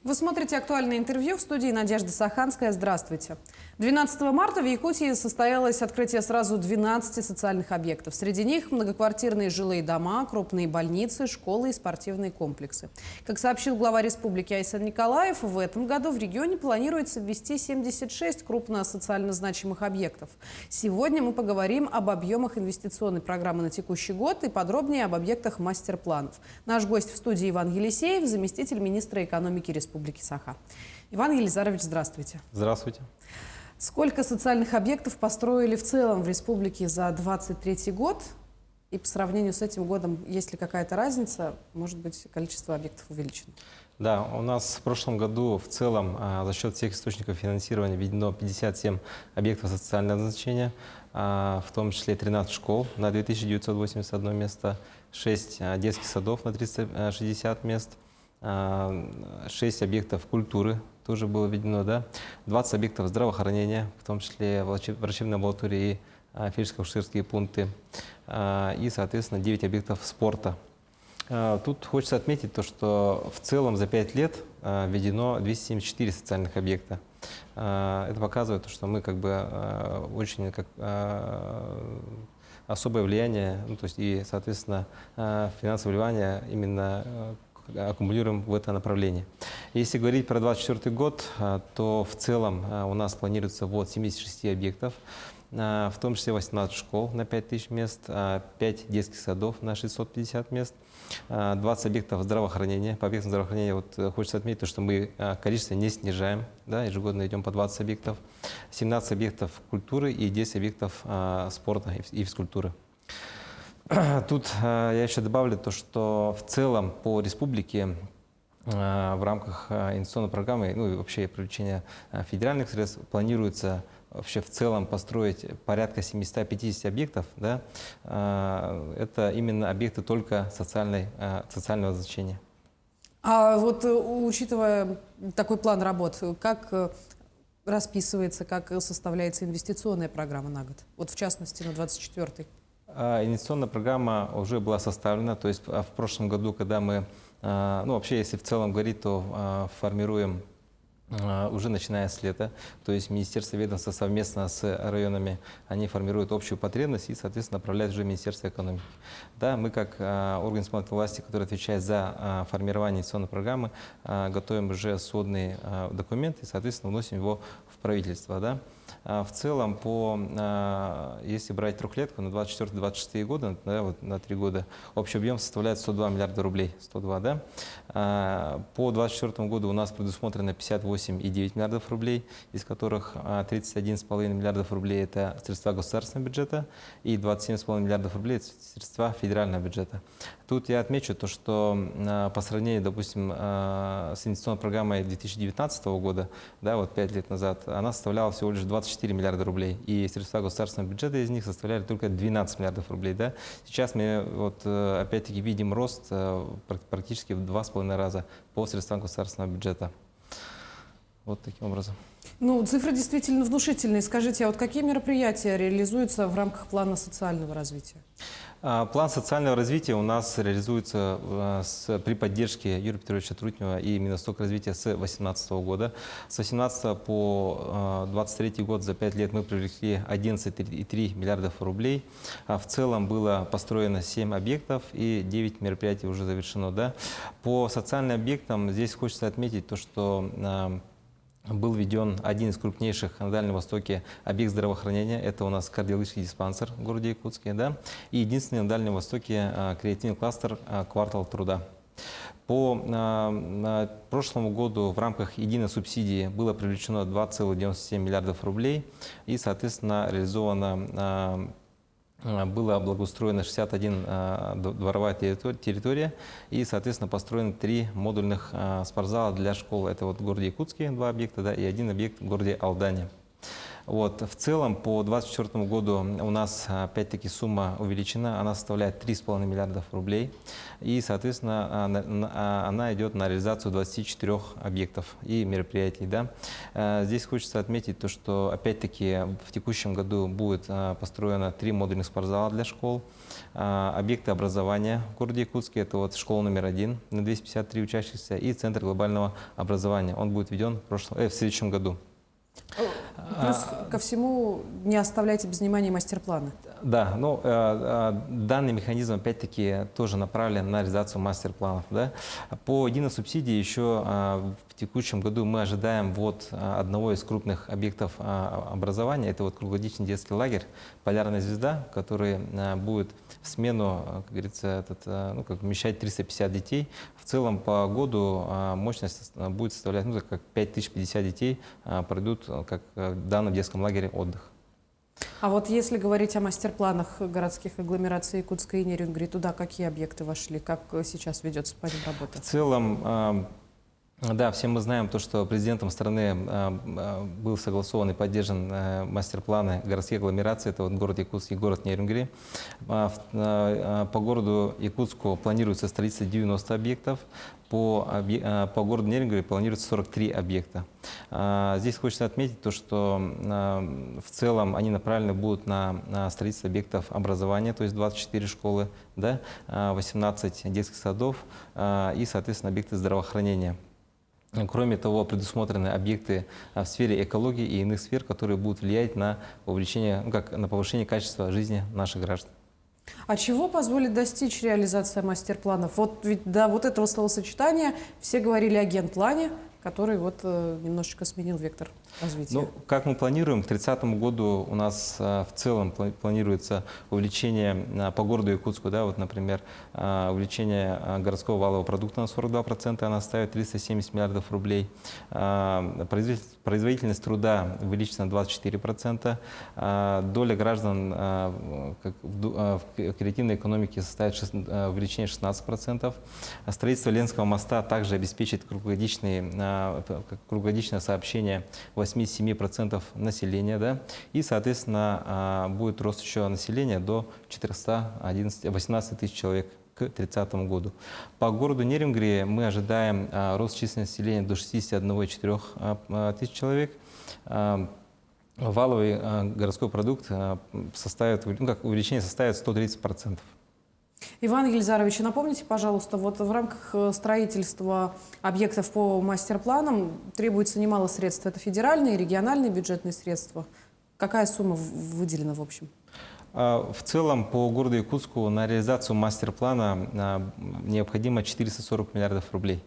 Вы смотрите «Актуальное интервью», в студии Надежда Саханская. Здравствуйте. 12 марта в Якутии состоялось открытие сразу 12 социальных объектов. Среди них многоквартирные жилые дома, крупные больницы, школы и спортивные комплексы. Как сообщил глава республики Айсан Николаев, в этом году в регионе планируется ввести 76 крупно социально значимых объектов. Сегодня мы поговорим об объемах инвестиционной программы на текущий год и подробнее об объектах мастер-планов. Наш гость в студии Иван Елисеев, заместитель министра экономики Республики Саха. Иван Елизарович, здравствуйте. Здравствуйте. Сколько социальных объектов построили в целом в республике за 2023 год? И по сравнению с этим годом, есть ли какая-то разница? Может быть, количество объектов увеличено? Да, у нас в прошлом году в целом за счет всех источников финансирования введено 57 объектов социального назначения, в том числе 13 школ на 2981 место, 6 детских садов на 360 мест, 6 объектов культуры тоже было введено, да? 20 объектов здравоохранения, в том числе врачебные амбулатории и фельдшерско-акушерские пункты, и, соответственно, 9 объектов спорта. Тут хочется отметить то, что в целом за 5 лет введено 274 социальных объекта. Это показывает, что мы очень особое влияние, то есть и, соответственно, финансовое вливание именно аккумулируем в это направление. Если говорить про 2024 год, то в целом у нас планируется ввод 76 объектов, в том числе 18 школ на 5000 мест, 5 детских садов на 650 мест, 20 объектов здравоохранения. По объектам здравоохранения хочется отметить, что мы количество не снижаем, да, ежегодно идем по 20 объектов, 17 объектов культуры и 10 объектов спорта и физкультуры. Тут я еще добавлю то, что в целом по республике в рамках инвестиционной программы, ну и вообще привлечения федеральных средств планируется вообще в целом построить порядка 750 объектов. Да? Это именно объекты только социального значения. А вот учитывая такой план работ, как расписывается, как составляется инвестиционная программа на год? Вот в частности на 2024? Инвестиционная программа уже была составлена, то есть в прошлом году, когда мы, вообще, если в целом говорить, то формируем уже начиная с лета, то есть Министерство ведомства совместно с районами, они формируют общую потребность и, соответственно, направляют уже Министерство экономики. Да, мы как орган исполнительной власти, который отвечает за формирование инвестиционной программы, готовим уже сводный документ и, соответственно, вносим его в правительство. Да. В целом, если брать трехлетку на 24-26 годы, да, вот на 3 года, общий объем составляет 102 миллиарда рублей. 102, да? По 2024 году у нас предусмотрено 58,9 миллиардов рублей, из которых 31,5 миллиардов рублей – это средства государственного бюджета и 27,5 миллиардов рублей – это средства федерального бюджета. Тут я отмечу то, что по сравнению, допустим, с инвестиционной программой 2019 года, да, вот 5 лет назад, она составляла всего лишь 24 миллиарда рублей, и средства государственного бюджета из них составляли только 12 миллиардов рублей. Да? Сейчас мы опять-таки видим рост практически в 2,5 раза по средствам государственного бюджета. Вот таким образом. Ну, цифры действительно внушительные. Скажите, а вот какие мероприятия реализуются в рамках плана социального развития? План социального развития у нас реализуется при поддержке Юрия Петровича Трутнева и Минстокразвития с 2018 года. С 2018 по 2023 год за 5 лет мы привлекли 11,3 миллиардов рублей. В целом было построено 7 объектов и 9 мероприятий уже завершено. Да? По социальным объектам здесь хочется отметить то, что был введен один из крупнейших на Дальнем Востоке объект здравоохранения. Это у нас кардиологический диспансер в городе Якутске. Да? И единственный на Дальнем Востоке креативный кластер «Квартал труда». По прошлому году в рамках единой субсидии было привлечено 2,97 миллиардов рублей. И, соответственно, реализовано было благоустроено 61 дворовая территория и, соответственно, построено 3 модульных спортзала для школ. Это вот в городе Якутске 2 объекта, да, и 1 объект в городе Алдане. Вот. В целом по 2024 году у нас опять-таки сумма увеличена, она составляет 3,5 миллиардов рублей. И, соответственно, она идет на реализацию 24 объектов и мероприятий. Да. Здесь хочется отметить то, что опять-таки в текущем году будет построено 3 модульных спортзала для школ, объекты образования в городе Якутске, это вот школа номер 1 на 253 учащихся и Центр глобального образования. Он будет введен в следующем году. Плюс ко всему не оставляйте без внимания мастер-планы. Да, ну, данный механизм, опять-таки, тоже направлен на реализацию мастер-планов. Да? По единой субсидии еще в текущем году мы ожидаем вот одного из крупных объектов образования. Это вот круглогодичный детский лагерь «Полярная звезда», который будет в смену, как говорится, вмещать 350 детей. В целом по году мощность будет составлять как 5050 детей пройдут как в данном детском лагере отдых. А вот если говорить о мастер-планах городских агломераций Якутска и Нерюнгри, туда какие объекты вошли? Как сейчас ведется по ним работа? В целом, да, все мы знаем то, что президентом страны был согласован и поддержан мастер-планы городских агломераций. Это вот город Якутск и город Нерюнгри. По городу Якутску планируется строительство 90 объектов. По городу Нерюнгри планируется 43 объекта. Здесь хочется отметить то, что в целом они направлены будут на строительство объектов образования, то есть 24 школы, да, 18 детских садов и, соответственно, объекты здравоохранения. Кроме того, предусмотрены объекты в сфере экологии и иных сфер, которые будут влиять на повышение качества жизни наших граждан. А чего позволит достичь реализация мастер-планов? Вот ведь до вот этого словосочетания все говорили о генплане, который вот немножечко сменил вектор развития. Ну, как мы планируем, к 30 году у нас в целом планируется увеличение по городу Якутску, да, вот, например, увеличение городского валового продукта на 42%, она составит 370 миллиардов рублей. Производительность труда увеличится на 24%. Доля граждан в креативной экономике составит увеличение 16%. Строительство Ленского моста также обеспечит круглогодичное сообщение 87% населения, да, и, соответственно, будет рост еще населения до 418 тысяч человек к 2030 году. По городу Нерюнгри мы ожидаем рост численности населения до 61,4 тысяч человек. Валовый городской продукт увеличение составит 130%. Иван Елизарович, напомните, пожалуйста, вот в рамках строительства объектов по мастер-планам требуется немало средств. Это федеральные, региональные бюджетные средства. Какая сумма выделена в общем? В целом по городу Якутску на реализацию мастер-плана необходимо 440 миллиардов рублей.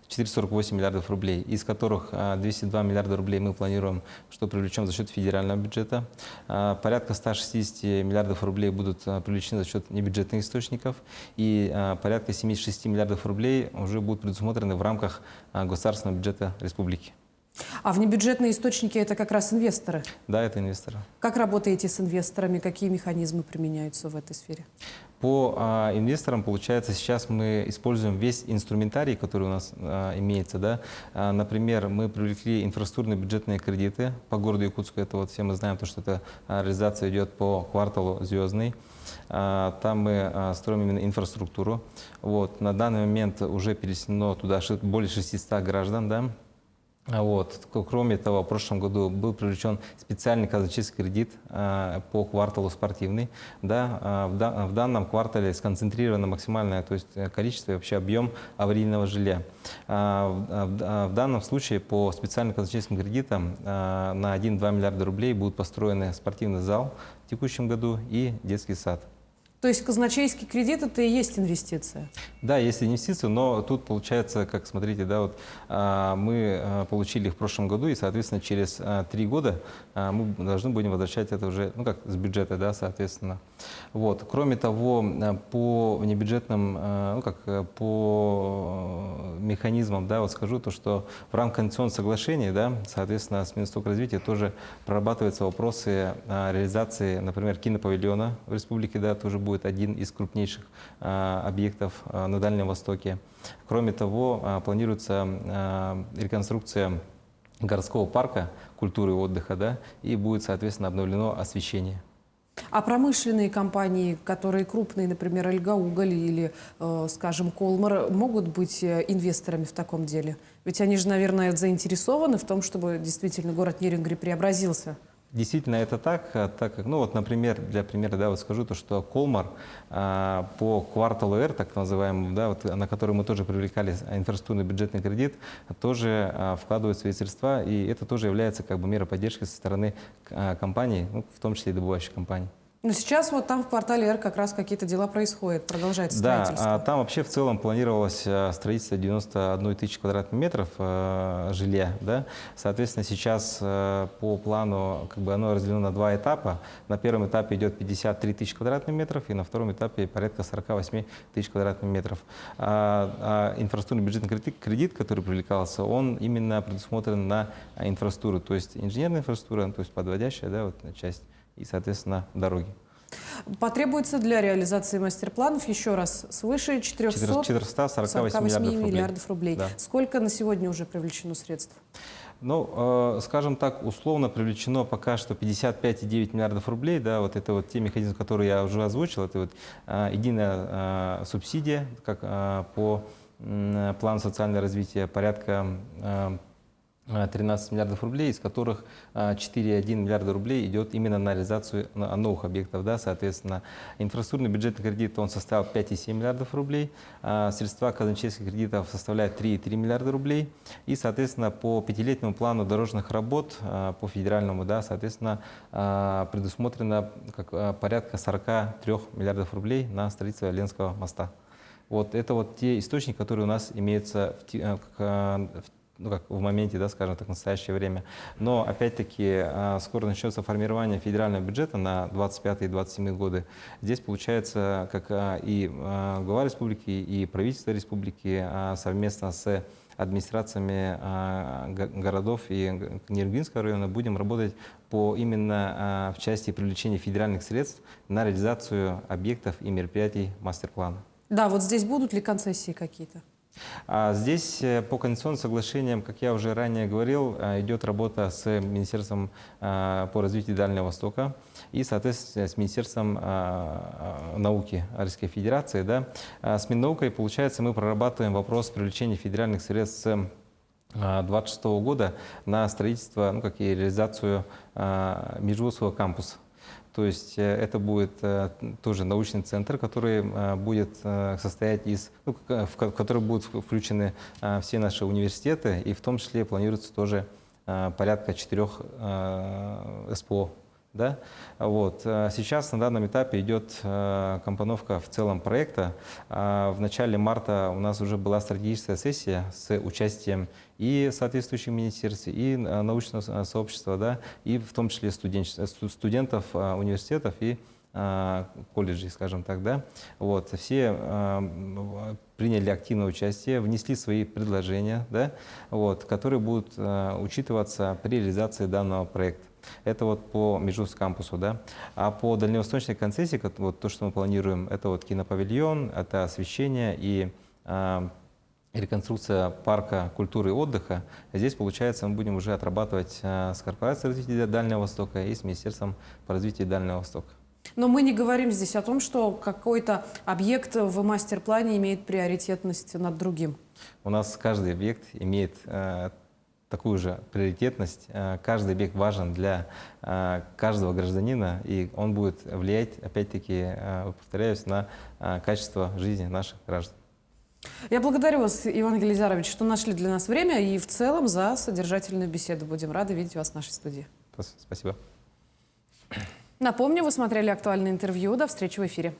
448 миллиардов рублей, из которых 202 миллиарда рублей мы планируем, что привлечем за счет федерального бюджета. Порядка 160 миллиардов рублей будут привлечены за счет небюджетных источников. И порядка 76 миллиардов рублей уже будут предусмотрены в рамках государственного бюджета республики. А внебюджетные источники – это как раз инвесторы? Да, это инвесторы. Как работаете с инвесторами? Какие механизмы применяются в этой сфере? По инвесторам, получается, сейчас мы используем весь инструментарий, который у нас имеется. Да? Например, мы привлекли инфраструктурные бюджетные кредиты по городу Якутску. Это вот все мы знаем, что эта реализация идет по кварталу «Звездный». Там мы строим именно инфраструктуру. Вот. На данный момент уже переселено туда более 600 граждан. Да? Вот. Кроме того, в прошлом году был привлечен специальный казначейский кредит по кварталу спортивный. Да, в данном квартале сконцентрировано максимальное, то есть количество и вообще объем аварийного жилья. В данном случае по специальным казначейским кредитам на 1-2 миллиарда рублей будут построены спортивный зал в текущем году и детский сад. То есть казначейский кредит – это и есть инвестиция? Да, есть инвестиции, но тут получается, как смотрите, да, вот, мы получили их в прошлом году, и, соответственно, через 3 года мы должны будем возвращать это уже, с бюджета, да, соответственно. Вот. Кроме того, по внебюджетным, по механизмам, да, вот скажу то, что в рамках конституционного соглашения, да, соответственно, с Минстроем развития тоже прорабатываются вопросы реализации, например, кинопавильона в республике, да, тоже будет один из крупнейших объектов на Дальнем Востоке. Кроме того, планируется реконструкция городского парка культуры и отдыха, да, и будет, соответственно, обновлено освещение. А промышленные компании, которые крупные, например, Эльгауголь или, скажем, Колмар, могут быть инвесторами в таком деле? Ведь они же, наверное, заинтересованы в том, чтобы действительно город Нерюнгри преобразился. Действительно, это так как, ну вот, например, для примера, да, вот скажу то, что Колмар по кварталу R, так называемому, да, вот, на который мы тоже привлекали инфраструктурный бюджетный кредит, тоже вкладывает свои средства, и это тоже является как бы мерой поддержки со стороны компаний, ну, в том числе и добывающих компаний. Но сейчас вот там в квартале R как раз какие-то дела происходят, продолжается строительство. Да, там вообще в целом планировалось строительство 91 тысячи квадратных метров жилья, да. Соответственно, сейчас по плану как бы оно разделено на два этапа. На первом этапе идет 53 тысячи квадратных метров, и на втором этапе порядка 48 тысяч квадратных метров. Инфраструктурный бюджетный кредит, который привлекался, он именно предусмотрен на инфраструктуру, то есть инженерная инфраструктура, то есть подводящая, да, вот, часть, и, соответственно, дороги. Потребуется для реализации мастер-планов еще раз свыше 448 миллиардов рублей. Да. Сколько на сегодня уже привлечено средств? Ну, скажем так, условно привлечено пока что 55,9 миллиардов рублей. Да, вот это вот те механизмы, которые я уже озвучил. Это вот единая субсидия, как по плану социального развития, порядка 13 миллиардов рублей, из которых 4,1 миллиарда рублей идет именно на реализацию новых объектов. Да, соответственно, инфраструктурный бюджетный кредит он составил 5,7 миллиардов рублей, средства казначейских кредитов составляют 3,3 миллиарда рублей. И, соответственно, по пятилетнему плану дорожных работ, по федеральному, да, соответственно, предусмотрено порядка 43 миллиардов рублей на строительство Ленского моста. Вот это вот те источники, которые у нас имеются в моменте, да, скажем так, в настоящее время. Но, опять-таки, скоро начнется формирование федерального бюджета на 25-27 годы. Здесь, получается, как и глава республики, и правительство республики совместно с администрациями городов и Нерюнгринского района будем работать по именно в части привлечения федеральных средств на реализацию объектов и мероприятий мастер-плана. Да, вот здесь будут ли концессии какие-то? Здесь по конституционным соглашениям, как я уже ранее говорил, идет работа с Министерством по развитию Дальнего Востока и, соответственно, с Министерством науки Российской Федерации. Да. С Миннаукой, получается, мы прорабатываем вопрос привлечения федеральных средств с 2026 года на строительство, ну, как и реализацию Межвузовского кампуса. То есть это будет тоже научный центр, который будет состоять из, ну, в который будут включены все наши университеты, и в том числе планируется тоже порядка 4 СПО. Да? Вот. Сейчас на данном этапе идет компоновка в целом проекта. В начале марта у нас уже была стратегическая сессия с участием и соответствующих министерств, и научного сообщества, да, и в том числе студентов университетов и колледжей, скажем так. Да. Вот. Все приняли активное участие, внесли свои предложения, да, вот, которые будут учитываться при реализации данного проекта. Это вот по Межвузовскому кампусу, да. А по дальневосточной концессии, вот то, что мы планируем, это вот кинопавильон, это освещение и реконструкция парка культуры и отдыха. Здесь, получается, мы будем уже отрабатывать с Корпорацией развития Дальнего Востока и с Министерством по развитию Дальнего Востока. Но мы не говорим здесь о том, что какой-то объект в мастер-плане имеет приоритетность над другим. У нас каждый объект имеет такую же приоритетность. Каждый объект важен для каждого гражданина, и он будет влиять, опять-таки, повторяюсь, на качество жизни наших граждан. Я благодарю вас, Иван Елизарович, что нашли для нас время и в целом за содержательную беседу. Будем рады видеть вас в нашей студии. Спасибо. Напомню, вы смотрели актуальное интервью. До встречи в эфире.